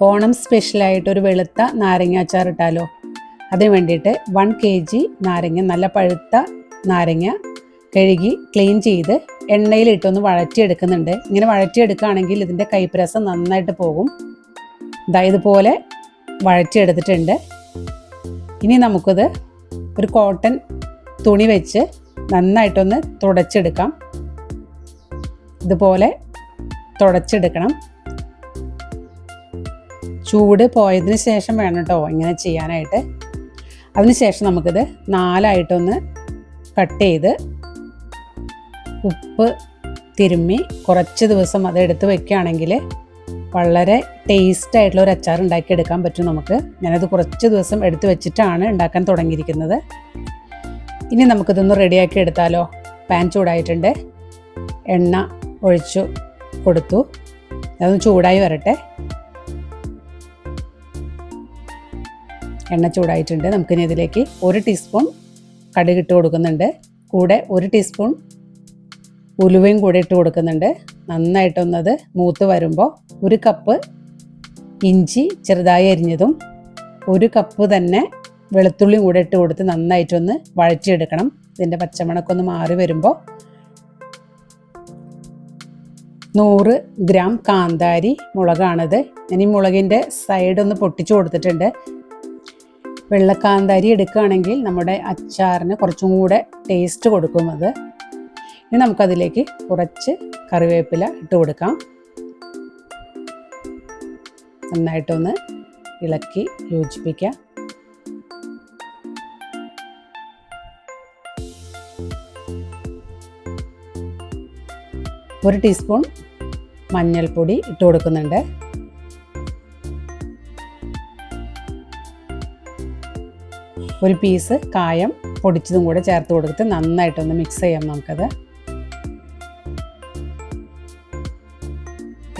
ഓണം സ്പെഷ്യലായിട്ട് ഒരു വെളുത്ത നാരങ്ങ അച്ചാർ ഇട്ടാലോ? അതിന് വേണ്ടിയിട്ട് 1 kg നാരങ്ങ, നല്ല പഴുത്ത നാരങ്ങ കഴുകി ക്ലീൻ ചെയ്ത് എണ്ണയിലിട്ടൊന്ന് വഴറ്റിയെടുക്കുന്നുണ്ട്. ഇങ്ങനെ വഴറ്റിയെടുക്കുകയാണെങ്കിൽ ഇതിൻ്റെ കയ്പ്പ് നന്നായിട്ട് പോകും. ഇതുപോലെ വഴറ്റിയെടുത്തിട്ടുണ്ട്. ഇനി നമുക്കിത് ഒരു കോട്ടൺ തുണി വെച്ച് നന്നായിട്ടൊന്ന് തുടച്ചെടുക്കാം. ഇതുപോലെ തുടച്ചെടുക്കണം. ചൂട് പോയതിന് ശേഷം വേണം കേട്ടോ ഇങ്ങനെ ചെയ്യാനായിട്ട്. അതിനുശേഷം നമുക്കിത് 4ആയിട്ടൊന്ന് കട്ട് ചെയ്ത് ഉപ്പ് തിരുമ്മി കുറച്ച് ദിവസം അത് എടുത്ത് വെക്കുകയാണെങ്കിൽ വളരെ ടേസ്റ്റ് ആയിട്ടുള്ള ഒരു അച്ചാർ ഉണ്ടാക്കിയെടുക്കാൻ പറ്റും നമുക്ക്. ഞാനത് കുറച്ച് ദിവസം എടുത്ത് വെച്ചിട്ടാണ് ഉണ്ടാക്കാൻ തുടങ്ങിയിരിക്കുന്നത്. ഇനി നമുക്കിതൊന്ന് റെഡിയാക്കി എടുത്താലോ? പാൻ ചൂടായിട്ടുണ്ട്, എണ്ണ ഒഴിച്ചു കൊടുത്തു. അതൊന്ന് ചൂടായി വരട്ടെ. എണ്ണ ചൂടായിട്ടുണ്ട്. നമുക്കിനി ഇതിലേക്ക് 1 ടീസ്പൂൺ കടുക് ഇട്ട് കൊടുക്കുന്നുണ്ട്. കൂടെ 1 ടീസ്പൂൺ ഉലുവയും കൂടെ ഇട്ട് കൊടുക്കുന്നുണ്ട്. നന്നായിട്ടൊന്നത് മൂത്ത് വരുമ്പോൾ 1 കപ്പ് ഇഞ്ചി ചെറുതായി അരിഞ്ഞതും 1 കപ്പ് തന്നെ വെളുത്തുള്ളിയും കൂടെ ഇട്ട് കൊടുത്ത് നന്നായിട്ടൊന്ന് വഴറ്റിയെടുക്കണം. ഇതിൻ്റെ പച്ചമണക്കൊന്ന് മാറി വരുമ്പോൾ 100 ഗ്രാം കാന്താരി മുളകാണത്. ഞാൻ ഈ മുളകിൻ്റെ സൈഡൊന്ന് പൊട്ടിച്ചു കൊടുത്തിട്ടുണ്ട്. വെള്ളക്കാന്താരി എടുക്കുകയാണെങ്കിൽ നമ്മുടെ അച്ചാറിന് കുറച്ചും കൂടെ ടേസ്റ്റ് കൊടുക്കും അത്. ഇനി നമുക്കതിലേക്ക് കുറച്ച് കറിവേപ്പില ഇട്ട് കൊടുക്കാം. നന്നായിട്ടൊന്ന് ഇളക്കി യോജിപ്പിക്കാം. ഒരു ടീസ്പൂൺ മഞ്ഞൾപ്പൊടി ഇട്ട് കൊടുക്കുന്നുണ്ട്. ഒരു പീസ് കായം പൊടിച്ചതും കൂടെ ചേർത്ത് കൊടുത്ത് നന്നായിട്ടൊന്ന് മിക്സ് ചെയ്യാം നമുക്കത്.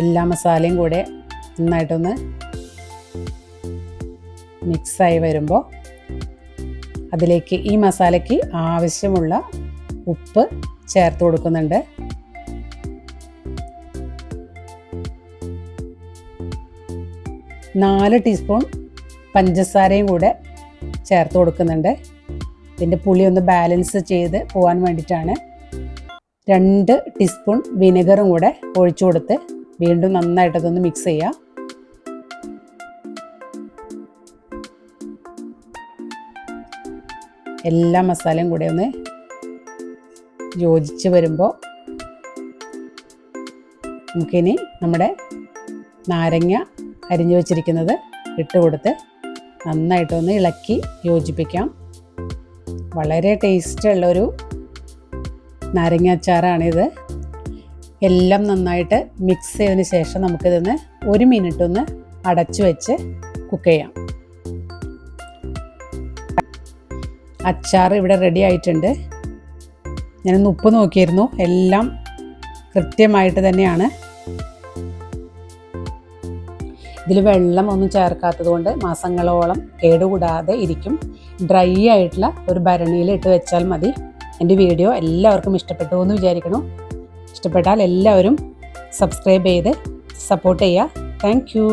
എല്ലാ മസാലയും കൂടെ നന്നായിട്ടൊന്ന് മിക്സായി വരുമ്പോൾ അതിലേക്ക് ഈ മസാലയ്ക്ക് ആവശ്യമുള്ള ഉപ്പ് ചേർത്ത് കൊടുക്കുന്നുണ്ട്. നാല് ടീസ്പൂൺ പഞ്ചസാരയും കൂടെ ചേർത്ത് കൊടുക്കുന്നുണ്ട്. ഇതിൻ്റെ പുളി ഒന്ന് ബാലൻസ് ചെയ്ത് പോകാൻ വേണ്ടിയിട്ടാണ്. 2 ടീസ്പൂൺ വിനെഗറും കൂടെ ഒഴിച്ചു കൊടുത്ത് വീണ്ടും നന്നായിട്ടതൊന്ന് മിക്സ് ചെയ്യാം. എല്ലാ മസാലയും കൂടെ ഒന്ന് യോജിച്ച് വരുമ്പോൾ നമുക്കിനി നമ്മുടെ നാരങ്ങ അരിഞ്ഞു വച്ചിരിക്കുന്നത് ഇട്ട് കൊടുത്ത് നന്നായിട്ടൊന്ന് ഇളക്കി യോജിപ്പിക്കാം. വളരെ ടേസ്റ്റുള്ളൊരു നാരങ്ങ അച്ചാറാണിത്. എല്ലാം നന്നായിട്ട് മിക്സ് ചെയ്തതിന് ശേഷം നമുക്കിതൊന്ന് 1 മിനിറ്റ് ഒന്ന് അടച്ചു വെച്ച് കുക്ക് ചെയ്യാം. അച്ചാർ ഇവിടെ റെഡി ആയിട്ടുണ്ട്. ഞാനൊന്ന് ഉപ്പ് നോക്കിയിരുന്നു, എല്ലാം കൃത്യമായിട്ട് തന്നെയാണ്. ഇതിൽ വെള്ളം ഒന്നും ചേർക്കാത്തത് കൊണ്ട് മാസങ്ങളോളം കേടുകൂടാതെ ഇരിക്കും. ഡ്രൈ ആയിട്ടുള്ള ഒരു ഭരണിയിൽ ഇട്ട് വെച്ചാൽ മതി. എൻ്റെ വീഡിയോ എല്ലാവർക്കും ഇഷ്ടപ്പെട്ടു എന്ന് വിചാരിക്കണം. ഇഷ്ടപ്പെട്ടാൽ എല്ലാവരും സബ്സ്ക്രൈബ് ചെയ്ത് സപ്പോർട്ട് ചെയ്യുക. Thank you.